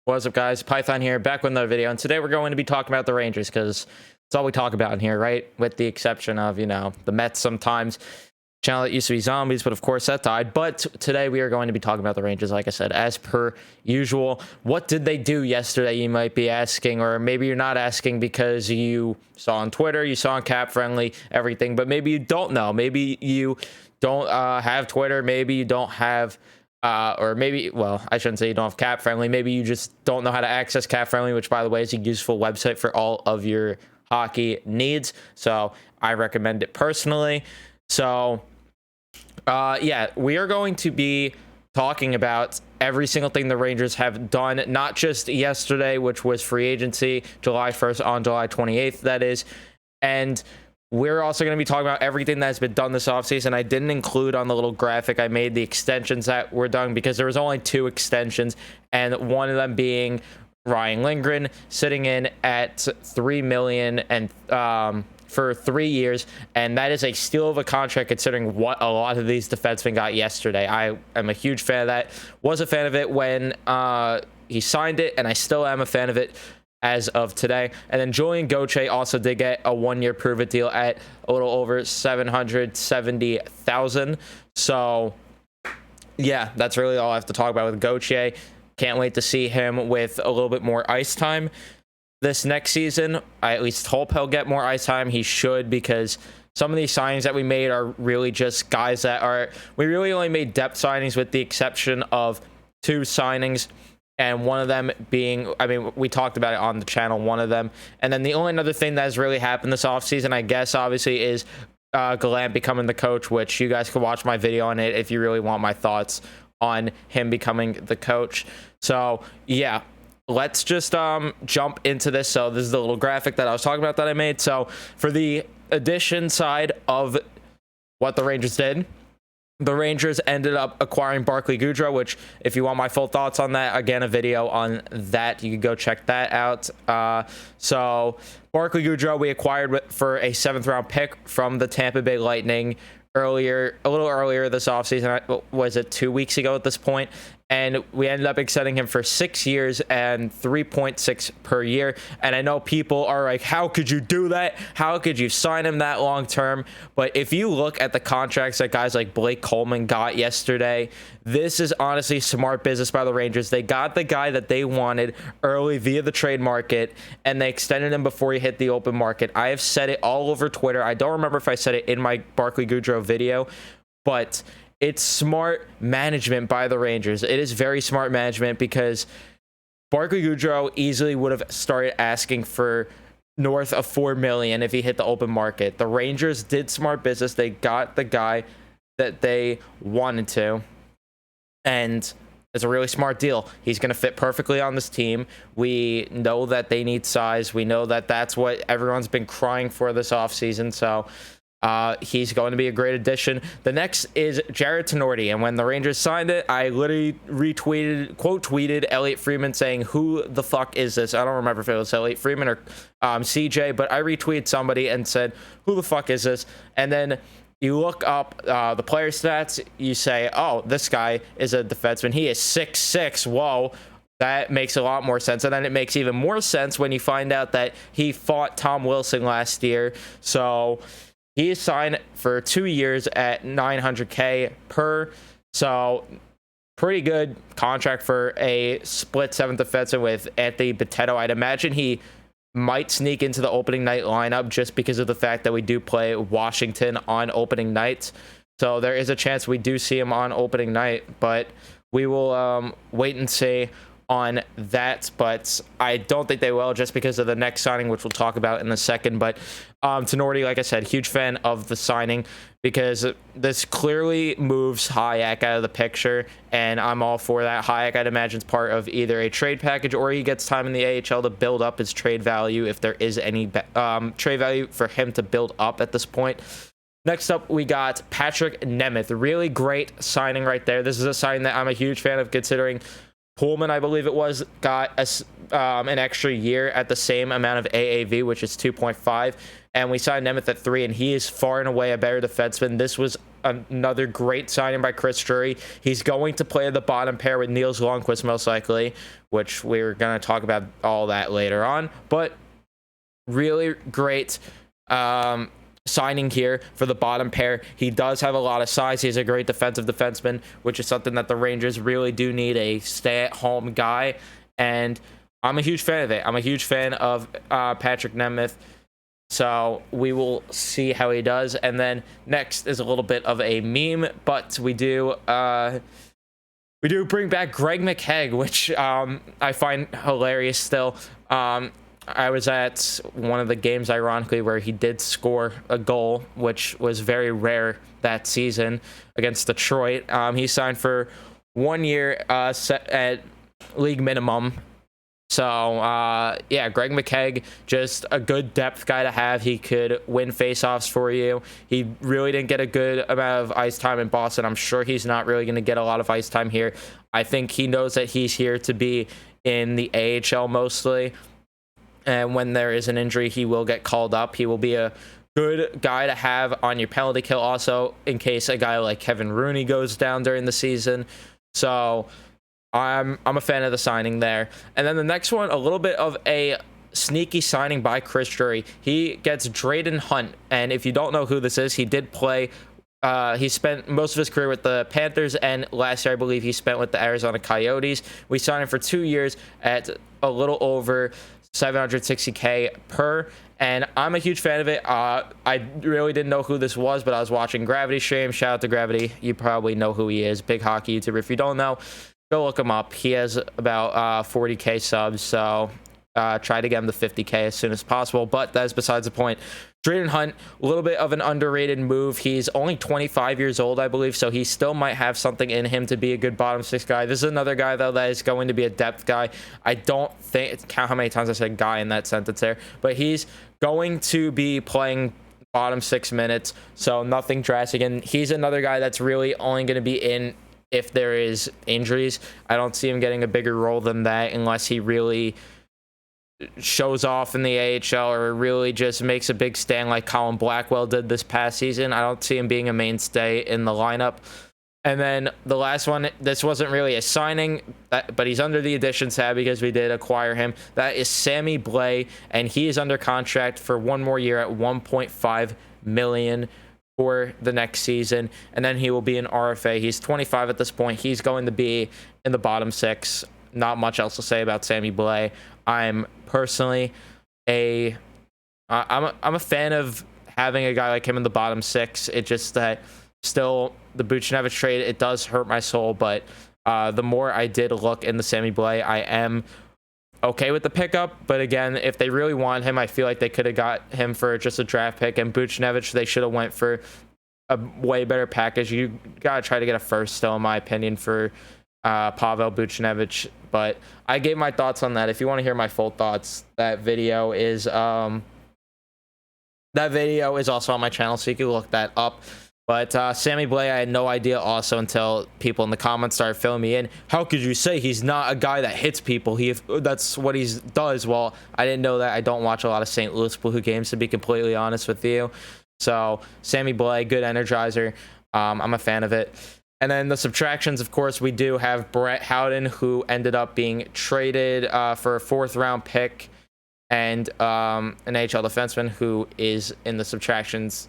What's up, guys? Python here, back with another video, and today we're going to be talking about the Rangers because it's all we talk about in here, right? With the exception of, the Mets sometimes. Channel that used to be Zombies, but of course that died. But today we are going to be talking about the Rangers, like I said, as per usual. What did they do yesterday, you might be asking, or maybe you're not asking because you saw on Twitter, you saw on Cap Friendly, everything, but maybe you don't know. Maybe you don't have Twitter, maybe you don't have... or maybe, well, I shouldn't say you don't have Cap Friendly. Maybe you just don't know how to access Cap Friendly, which, by the way, is a useful website for all of your hockey needs. So I recommend it personally. So, yeah, we are going to be talking about every single thing the Rangers have done, not just yesterday, which was free agency, July 1st on July 28th, that is. And we're also going to be talking about everything that's been done this offseason. I didn't include on the little graphic I made the extensions that were done because there was only 2 extensions, and one of them being Ryan Lindgren sitting in at $3 million and for 3 years, and that is a steal of a contract considering what a lot of these defensemen got yesterday. I am a huge fan of that. Was a fan of it when he signed it, and I still am a fan of it as of today. And then Julien Gauthier also did get a 1-year prove-it deal at a little over $770,000. So, yeah, that's really all I have to talk about with Gauthier. Can't wait to see him with a little bit more ice time this next season. I at least hope he'll get more ice time. He should, because some of these signings that we made are really just guys that are... We really only made depth signings with the exception of 2 signings. And one of them being, I mean, we talked about it on the channel, one of them. And then the only other thing that has really happened this offseason, I guess, obviously, is Gallant becoming the coach, which you guys can watch my video on it if you really want my thoughts on him becoming the coach. So, yeah, let's just jump into this. So this is the little graphic that I was talking about that I made. So for the addition side of what the Rangers did, the Rangers ended up acquiring Barclay Goodrow, which, if you want my full thoughts on that, again, a video on that. You can go check that out. So Barclay Goodrow, we acquired for a 7th-round pick from the Tampa Bay Lightning a little earlier this offseason. Was it 2 weeks ago at this point? And we ended up extending him for 6 years and 3.6 per year. And I know people are like, how could you do that? How could you sign him that long term? But if you look at the contracts that guys like Blake Coleman got yesterday, this is honestly smart business by the Rangers. They got the guy that they wanted early via the trade market, and they extended him before he hit the open market. I have said it all over Twitter. I don't remember if I said it in my Barclay Goodrow video, but it's smart management by the Rangers. It is very smart management because Barclay Goodrow easily would have started asking for north of $4 million if he hit the open market. The Rangers did smart business. They got the guy that they wanted to, and it's a really smart deal. He's going to fit perfectly on this team. We know that they need size. We know that that's what everyone's been crying for this offseason, so he's going to be a great addition. The next is Jarred Tinordi, and when the Rangers signed it, I literally quote tweeted Elliot Friedman saying, "Who the fuck is this?" I don't remember if it was Elliot Friedman or CJ, but I retweeted somebody and said, "Who the fuck is this?" And then you look up the player stats, you say, "Oh, this guy is a defenseman. He is 6'6". Whoa. That makes a lot more sense. And then it makes even more sense when you find out that he fought Tom Wilson last year. So he is signed for 2 years at $900K per. So pretty good contract for a split 7th defenseman with Anthony Boteto. I'd imagine he might sneak into the opening night lineup just because of the fact that we do play Washington on opening nights. So there is a chance we do see him on opening night, but we will wait and see on that. But I don't think they will, just because of the next signing, which we'll talk about in a second. But Tinordi, like I said, huge fan of the signing because this clearly moves Hayek out of the picture, and I'm all for that. Hayek, I'd imagine, is part of either a trade package or he gets time in the AHL to build up his trade value, if there is any trade value for him to build up at this point. Next up, we got Patrick Nemeth. Really great signing right there. This is a signing that I'm a huge fan of, considering Pullman, I believe it was, got an extra year at the same amount of AAV, which is 2.5, and we signed Nemeth at 3, and he is far and away a better defenseman. This was another great signing by Chris Drury. He's going to play the bottom pair with Niels Lundqvist most likely, which we're going to talk about all that later on. But really great signing here for the bottom pair. He does have a lot of size. He's a great defensive defenseman, which is something that the Rangers really do need, a stay-at-home guy. And I'm a huge fan of it. I'm a huge fan of Patrick Nemeth. So we will see how he does. And then next is a little bit of a meme, but we do bring back Greg McKegg, which I find hilarious still. I was at one of the games, ironically, where he did score a goal, which was very rare that season against Detroit. He signed for 1 year set at league minimum. So, yeah, Greg McKegg, just a good depth guy to have. He could win faceoffs for you. He really didn't get a good amount of ice time in Boston. I'm sure he's not really going to get a lot of ice time here. I think he knows that he's here to be in the AHL mostly. And when there is an injury, he will get called up. He will be a good guy to have on your penalty kill also in case a guy like Kevin Rooney goes down during the season. So I'm a fan of the signing there. And then the next one, a little bit of a sneaky signing by Chris Drury. He gets Drayden Hunt. And if you don't know who this is, he did play. He spent most of his career with the Panthers, and last year I believe he spent with the Arizona Coyotes. We signed him for 2 years at a little over $760K per, and I'm a huge fan of it. I really didn't know who this was, but I was watching Gravity stream. Shout out to Gravity. You probably know who he is. Big hockey YouTuber. If you don't know, go look him up. He has about 40K subs, so try to get him to 50K as soon as possible, but that's besides the point. Drayden Hunt, a little bit of an underrated move. He's only 25 years old, I believe, so he still might have something in him to be a good bottom six guy. This is another guy, though, that is going to be a depth guy. I don't think, count how many times I said guy in that sentence there, but he's going to be playing bottom 6 minutes, so nothing drastic, and he's another guy that's really only going to be in if there is injuries. I don't see him getting a bigger role than that unless he really shows off in the AHL or really just makes a big stand like Colin Blackwell did this past season. I don't see him being a mainstay in the lineup. And then the last one, this wasn't really a signing, but he's under the additions tab because we did acquire him. That is Sammy Blais, and he is under contract for 1 more year at $1.5 million for the next season, and then he will be an RFA. He's 25 at this point. He's going to be in the bottom 6. Not much else to say about Sammy Blais. I'm personally I'm a fan of having a guy like him in the bottom 6. It just that still the Buchnevich trade, it does hurt my soul, but the more I did look in the Sammy Blais, I am okay with the pickup. But again, if they really want him, I feel like they could have got him for just a draft pick, and Buchnevich, they should have went for a way better package. You gotta try to get a first still, in my opinion, for Pavel Buchnevich. But I gave my thoughts on that. If you want to hear my full thoughts, that video is also on my channel, so you can look that up. But Sammy Blais, I had no idea also until people in the comments started filling me in. How could you say he's not a guy that hits people? That's what he does. Well, I didn't know that. I don't watch a lot of St. Louis Blue games, to be completely honest with you. So Sammy Blais, good energizer. I'm a fan of it. And then the subtractions, of course, we do have Brett Howden, who ended up being traded for a 4th-round pick, and an AHL defenseman who is in the subtractions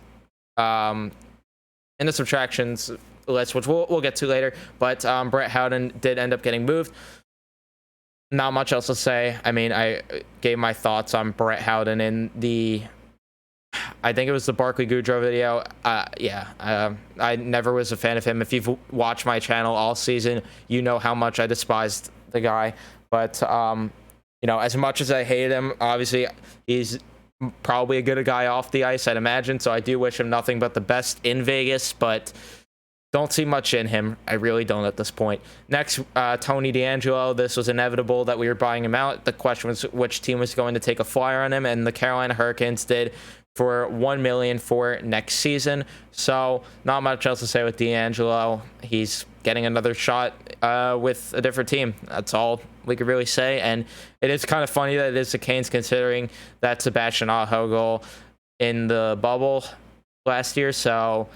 list, which we'll get to later. But Brett Howden did end up getting moved. Not much else to say. I mean, I gave my thoughts on Brett Howden in I think it was the Barclay Goodrow video. I never was a fan of him. If you've watched my channel all season, you know how much I despised the guy. But, as much as I hate him, obviously he's probably a good guy off the ice, I'd imagine. So I do wish him nothing but the best in Vegas, but don't see much in him. I really don't at this point. Next, Tony DeAngelo. This was inevitable that we were buying him out. The question was which team was going to take a flyer on him, and the Carolina Hurricanes did, for $1 million for next season. So not much else to say with DeAngelo. He's getting another shot with a different team. That's all we could really say. And it is kind of funny that it is the Canes, considering that Sebastian Aho goal in the bubble last year. So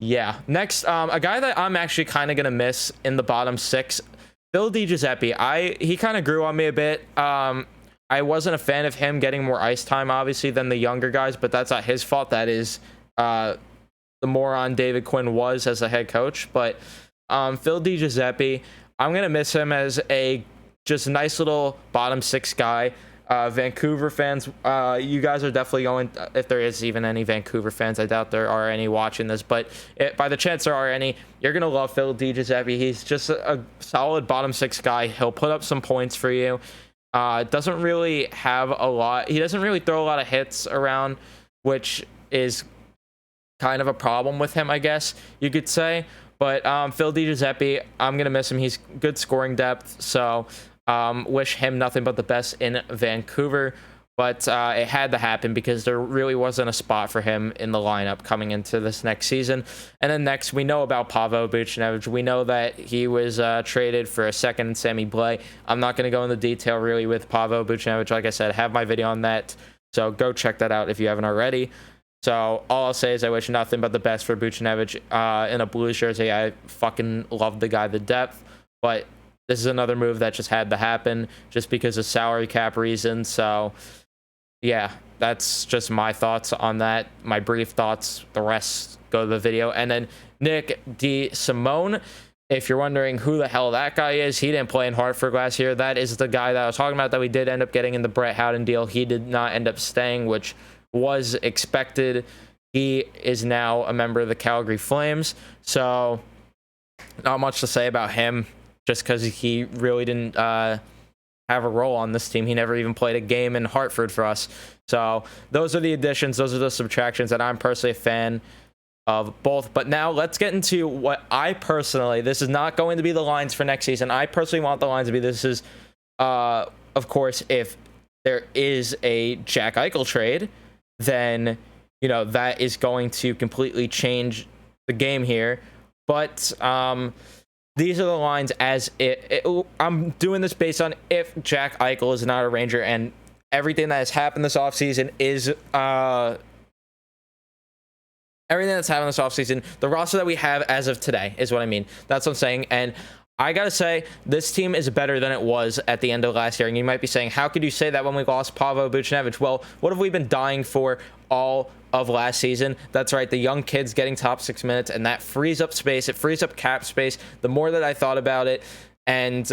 Yeah. Next, a guy that I'm actually kind of gonna miss in the bottom 6, Phil DiGiuseppe. He kind of grew on me a bit. I wasn't a fan of him getting more ice time, obviously, than the younger guys, but that's not his fault. That is the moron David Quinn was as a head coach. But Phil DiGiuseppe, I'm gonna miss him as a just nice little bottom 6 guy. Vancouver fans, you guys are definitely going, if there is even any Vancouver fans, I doubt there are any watching this, but by the chance there are any, you're going to love Phil DiGiuseppe. He's just a solid bottom 6 guy. He'll put up some points for you. Doesn't really have a lot. He doesn't really throw a lot of hits around, which is kind of a problem with him, I guess you could say. But Phil DiGiuseppe, I'm going to miss him. He's good scoring depth, so wish him nothing but the best in Vancouver, but it had to happen because there really wasn't a spot for him in the lineup coming into this next season. And then next, we know about Pavel Buchnevich. We know that he was traded for a second and Sammy Blais. I'm not going to go into detail really with Pavel Buchnevich. Like I said, I have my video on that, so go check that out if you haven't already. So all I'll say is I wish nothing but the best for Buchnevich in a Blues jersey. I fucking love the guy to depth, but this is another move that just had to happen just because of salary cap reasons. So, yeah, that's just my thoughts on that. My brief thoughts. The rest go to the video. And then Nick DeSimone, if you're wondering who the hell that guy is, he didn't play in Hartford last year. That is the guy that I was talking about that we did end up getting in the Brett Howden deal. He did not end up staying, which was expected. He is now a member of the Calgary Flames. So, not much to say about him, just because he really didn't have a role on this team. He never even played a game in Hartford for us. So those are the additions. Those are the subtractions that I'm personally a fan of both. But now let's get into what I personally, this is not going to be the lines for next season. I personally want the lines to be, this is, of course, if there is a Jack Eichel trade, then, you know, that is going to completely change the game here. But, these are the lines as I'm doing this based on if Jack Eichel is not a Ranger, and everything that has happened this offseason is everything that's happened this offseason, the roster that we have as of today is what I mean. That's what I'm saying. And I gotta say, this team is better than it was at the end of last year. And you might be saying, how could you say that when we lost Pavel Buchnevich? Well, what have we been dying for all of last season? That's right, the young kids getting top 6 minutes, and that frees up space. It frees up cap space. The more that I thought about it, and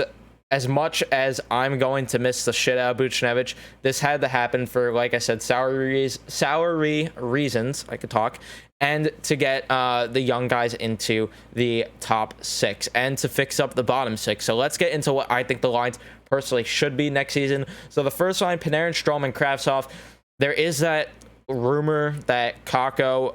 as much as I'm going to miss the shit out of Buchnevich, this had to happen for, like I said, salary reasons. I could talk. And to get the young guys into the top 6 and to fix up the bottom 6. So let's get into what I think the lines personally should be next season. So the first line, Panarin, Strome, and Kravtsov. There is that rumor that Kakko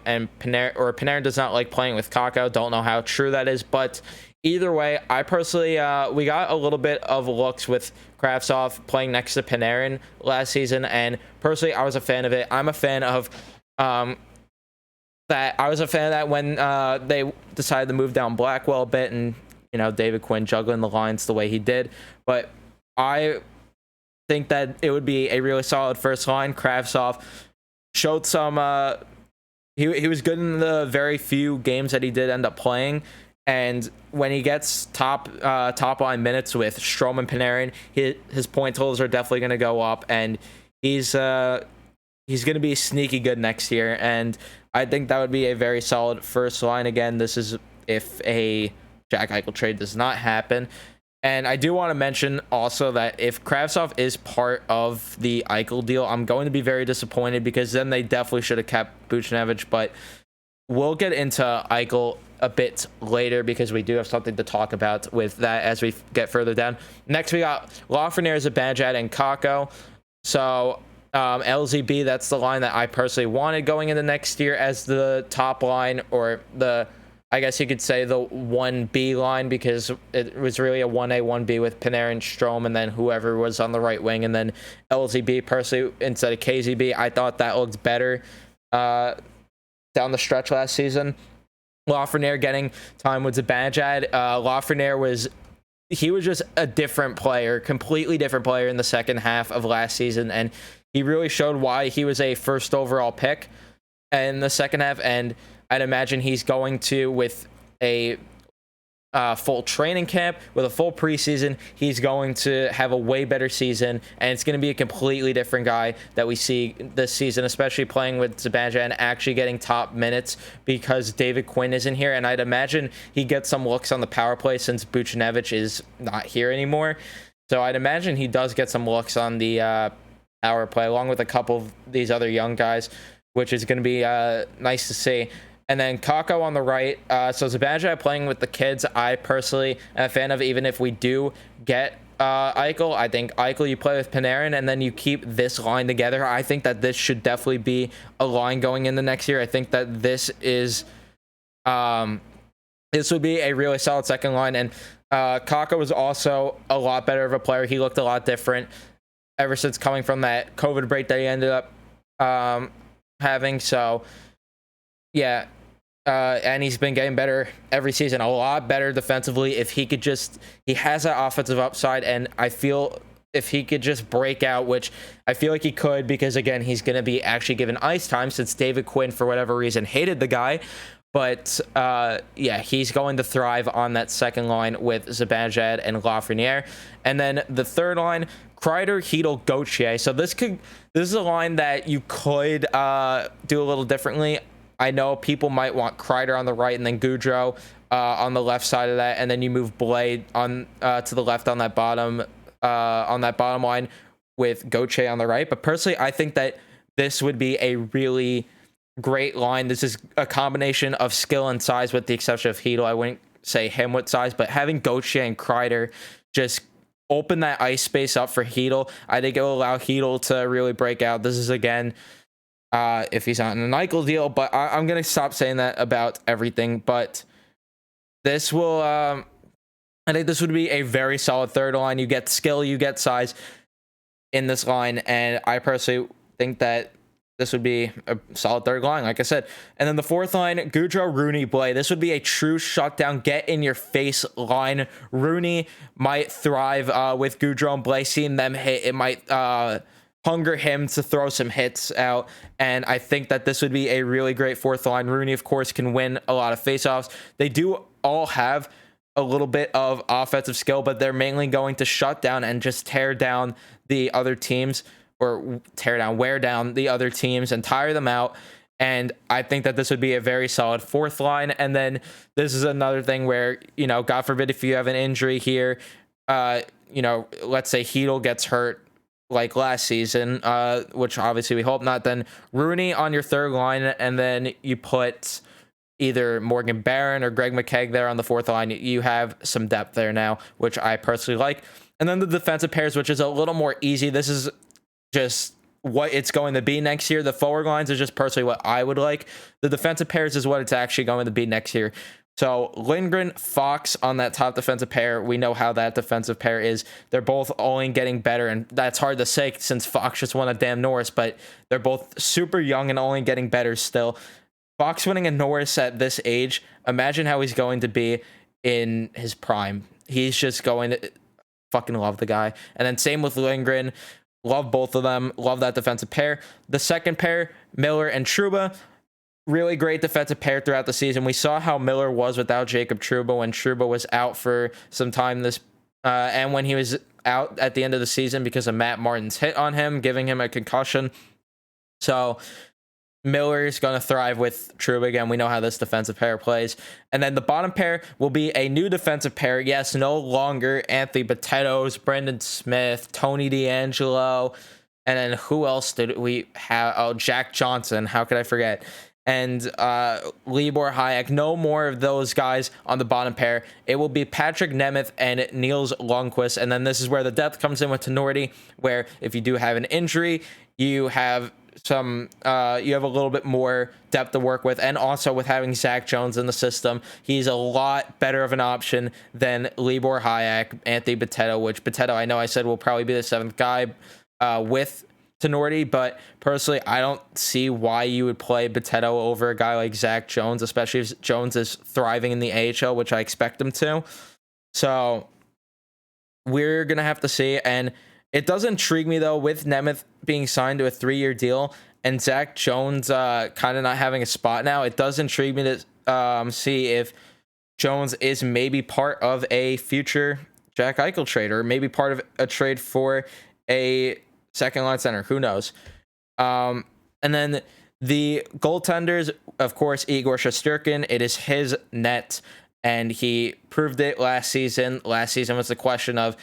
and Panarin does not like playing with Kakko. Don't know how true that is, but either way, I personally we got a little bit of looks with Kravtsov playing next to Panarin last season, and personally I was a fan of it. I'm a fan of that. I was a fan of that when they decided to move down Blackwell a bit, and you know, David Quinn juggling the lines the way he did. But I think that it would be a really solid first line. Kravtsov showed some he was good in the very few games that he did end up playing, and when he gets top line minutes with Strome and Panarin, his point totals are definitely going to go up, and he's going to be sneaky good next year. And I think that would be a very solid first line. Again, this is if a Jack Eichel trade does not happen. And I do want to mention also that if Kravtsov is part of the Eichel deal, I'm going to be very disappointed, because then they definitely should have kept Buchnevich. But we'll get into Eichel a bit later, because we do have something to talk about with that as we get further down. Next, we got Lafreniere, Zibanejad, and Kakko. So LZB, that's the line that I personally wanted going into next year as the top line, or the, I guess you could say, the 1B line, because it was really a 1A, 1B with Panarin, Strome, and then whoever was on the right wing, and then LZB personally instead of KZB. I thought that looked better down the stretch last season. Lafreniere getting time with Zibanejad. Lafreniere was just a different player, completely different player in the second half of last season, and he really showed why he was a first overall pick in the second half. And I'd imagine he's going to, with a full training camp, with a full preseason, he's going to have a way better season, and it's going to be a completely different guy that we see this season, especially playing with Zibanejad and actually getting top minutes because David Quinn isn't here. And I'd imagine he gets some looks on the power play since Buchnevich is not here anymore. So I'd imagine he does get some looks on the power play along with a couple of these other young guys, which is going to be nice to see. And then Kakko on the right. So Zibanejad playing with the kids, I personally am a fan of, even if we do get Eichel. I think Eichel, you play with Panarin, and then you keep this line together. I think that this should definitely be a line going in the next year. I think that this is this would be a really solid second line. And Kakko was also a lot better of a player. He looked a lot different ever since coming from that COVID break that he ended up having. So yeah. And he's been getting better every season, a lot better defensively. If he could just, he has that offensive upside, and I feel if he could just break out, which I feel like he could, because again, he's going to be actually given ice time since David Quinn, for whatever reason, hated the guy. But yeah, he's going to thrive on that second line with Zibanejad and Lafreniere. And then the third line, Kreider, Hedl, Gauthier. So this is a line that you could do a little differently. I know people might want Kreider on the right and then Goodrow on the left side of that, and then you move Blade on to the left on that bottom line with Gauthier on the right. But personally, I think that this would be a really great line. This is a combination of skill and size, with the exception of Hedl. I wouldn't say him with size, but having Gauthier and Kreider just open that ice space up for Hedl, I think it will allow Hedl to really break out. This is, again, if he's on an Eichel deal, but I'm going to stop saying that about everything. But this will, I think this would be a very solid third line. You get skill, you get size in this line, and I personally think that this would be a solid third line, like I said. And then the fourth line, Goodrow, Rooney, Blay. This would be a true shutdown, get-in-your-face line. Rooney might thrive with Goodrow and Blay. Seeing them hit, it might hunger him to throw some hits out, and I think that this would be a really great fourth line. Rooney, of course, can win a lot of faceoffs. They do all have a little bit of offensive skill, but they're mainly going to shut down and just tear down the other teams, or wear down the other teams and tire them out. And I think that this would be a very solid fourth line. And then this is another thing where, God forbid if you have an injury here, let's say Hedl gets hurt like last season, which obviously we hope not, then Rooney on your third line, and then you put either Morgan Barron or Greg McKegg there on the fourth line. You have some depth there now, which I personally like. And then the defensive pairs, which is a little more easy. This is just what it's going to be next year. The forward lines is just personally what I would like. The defensive pairs is what it's actually going to be next year. So Lindgren, Fox on that top defensive pair. We know how that defensive pair is. They're both only getting better, and that's hard to say since Fox just won a damn Norris, but they're both super young and only getting better still. Fox winning a Norris at this age, imagine how he's going to be in his prime. He's just going to fucking love the guy. And then same with Lindgren. Love both of them. Love that defensive pair. The second pair, Miller and Trouba. Really great defensive pair throughout the season. We saw how Miller was without Jacob Trouba when Trouba was out for some time and when he was out at the end of the season because of Matt Martin's hit on him, giving him a concussion. So Miller is going to thrive with Trouba again. We know how this defensive pair plays. And then the bottom pair will be a new defensive pair. Yes, no longer Anthony Bitettos, Brendan Smith, Tony DeAngelo, and then who else did we have? Oh, Jack Johnson. How could I forget? And Libor Hayek. No more of those guys on the bottom pair. It will be Patrick Nemeth and Niels Lundqvist. And then this is where the depth comes in with Tenorti, where if you do have an injury, you have a little bit more depth to work with. And also with having Zach Jones in the system, he's a lot better of an option than Libor Hayek, Anthony Bitetto, which Bitetto, I know I said will probably be the seventh guy with Tenorti, but personally, I don't see why you would play Bitetto over a guy like Zach Jones, especially if Jones is thriving in the AHL, which I expect him to. So we're going to have to see. And It does intrigue me, though, with Nemeth being signed to a 3-year deal and Zach Jones kind of not having a spot now. It does intrigue me to see if Jones is maybe part of a future Jack Eichel trade, or maybe part of a trade for a second-line center. Who knows? And then the goaltenders, of course, Igor Shesterkin. It is his net, and he proved it last season. Last season was the question of,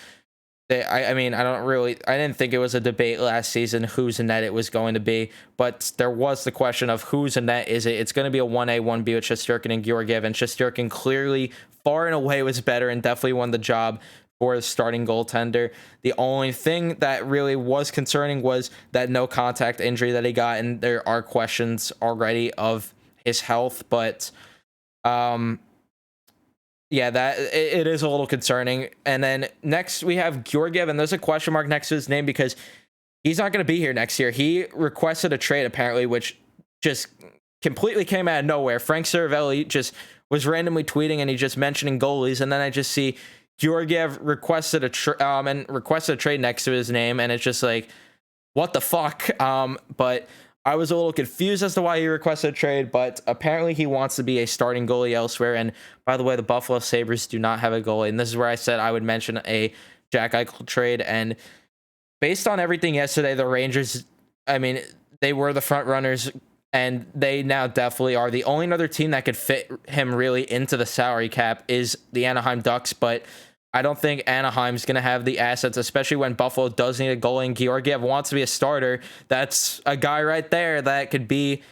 I didn't think it was a debate last season whose net it was going to be, but there was the question of whose net is it. It's going to be a 1A, 1B with Shesterkin and Georgiev, and Shesterkin clearly far and away was better and definitely won the job for the starting goaltender. The only thing that really was concerning was that no contact injury that he got, and there are questions already of his health, but yeah, that it is a little concerning. And then next we have Georgiev, and there's a question mark next to his name because he's not going to be here next year. He requested a trade apparently, which just completely came out of nowhere. Frank Cervelli just was randomly tweeting and he just mentioning goalies, and then I just see Georgiev requested a trade next to his name, and it's just like, what the fuck? But I was a little confused as to why he requested a trade, but apparently he wants to be a starting goalie elsewhere. And by the way, the Buffalo Sabres do not have a goalie, and this is where I said I would mention a Jack Eichel trade. And based on everything yesterday, the Rangers, I mean, they were the front runners, and they now definitely are. The only other team that could fit him really into the salary cap is the Anaheim Ducks, but I don't think Anaheim's going to have the assets, especially when Buffalo does need a goalie and Georgiev wants to be a starter. That's a guy right there that could be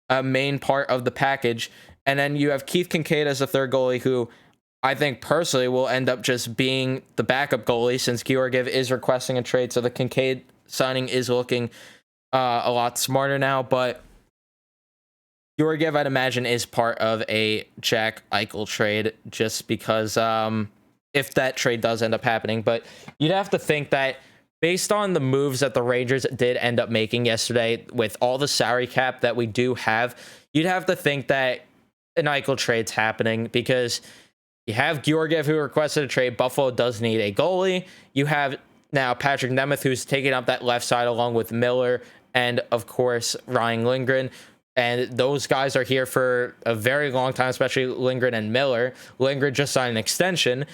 a main part of the package. And then you have Keith Kincaid as a third goalie, who I think personally will end up just being the backup goalie since Georgiev is requesting a trade. So the Kincaid signing is looking a lot smarter now, but Georgiev, I'd imagine, is part of a Jack Eichel trade just because if that trade does end up happening. But you'd have to think that based on the moves that the Rangers did end up making yesterday with all the salary cap that we do have, you'd have to think that an Eichel trade's happening because you have Georgiev who requested a trade. Buffalo does need a goalie. You have now Patrick Nemeth, who's taking up that left side along with Miller and, of course, Ryan Lindgren. And those guys are here for a very long time, especially Lindgren and Miller. Lindgren just signed an extension,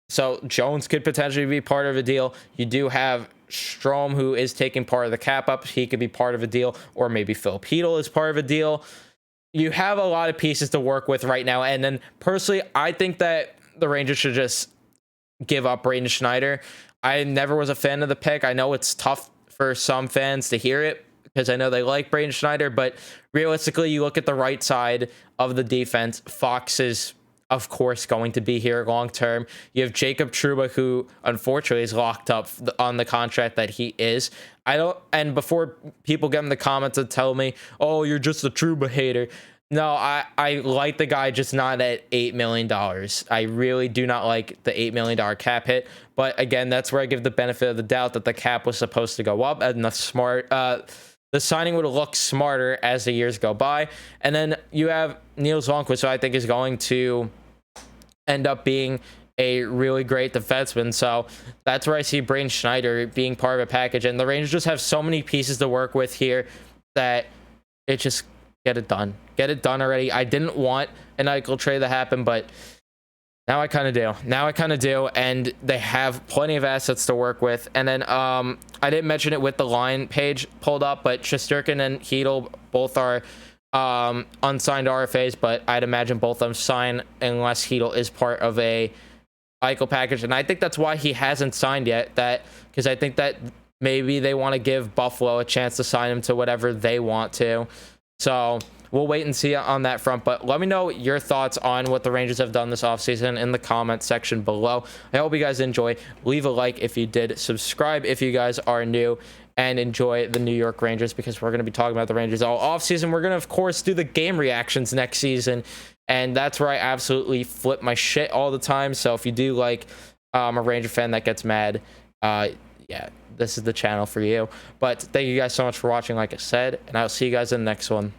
so Jones could potentially be part of a deal. You do have Strome, who is taking part of the cap up. He could be part of a deal, or maybe Phil Peedle is part of a deal. You have a lot of pieces to work with right now. And then personally, I think that the Rangers should just give up Braden Schneider. I never was a fan of the pick. I know it's tough for some fans to hear it, because I know they like Braden Schneider, but realistically, you look at the right side of the defense. Fox is, of course, going to be here long term. You have Jacob Trouba, who unfortunately is locked up on the contract that he is. And before people get in the comments and tell me, oh, you're just a Trouba hater. No, I like the guy, just not at $8 million. I really do not like the $8 million cap hit. But again, that's where I give the benefit of the doubt that the cap was supposed to go up, and the signing would look smarter as the years go by. And then you have Niels Lundqvist, who I think is going to end up being a really great defenseman. So that's where I see Braden Schneider being part of a package. And the Rangers just have so many pieces to work with here that it just get it done. Get it done already. I didn't want an Eichel trade to happen, but now I kind of do. And they have plenty of assets to work with. And then I didn't mention it with the line page pulled up, but Shesterkin and Hedl both are unsigned RFAs, but I'd imagine both of them sign unless Hedl is part of a Eichel package. And I think that's why he hasn't signed yet, because I think that maybe they want to give Buffalo a chance to sign him to whatever they want to. So we'll wait and see on that front, but let me know your thoughts on what the Rangers have done this offseason in the comment section below. I hope you guys enjoy. Leave a like if you did. Subscribe if you guys are new, and enjoy the New York Rangers, because we're going to be talking about the Rangers all offseason. We're going to, of course, do the game reactions next season, and that's where I absolutely flip my shit all the time. So if you do like a Ranger fan that gets mad, yeah, this is the channel for you. But thank you guys so much for watching, like I said, and I'll see you guys in the next one.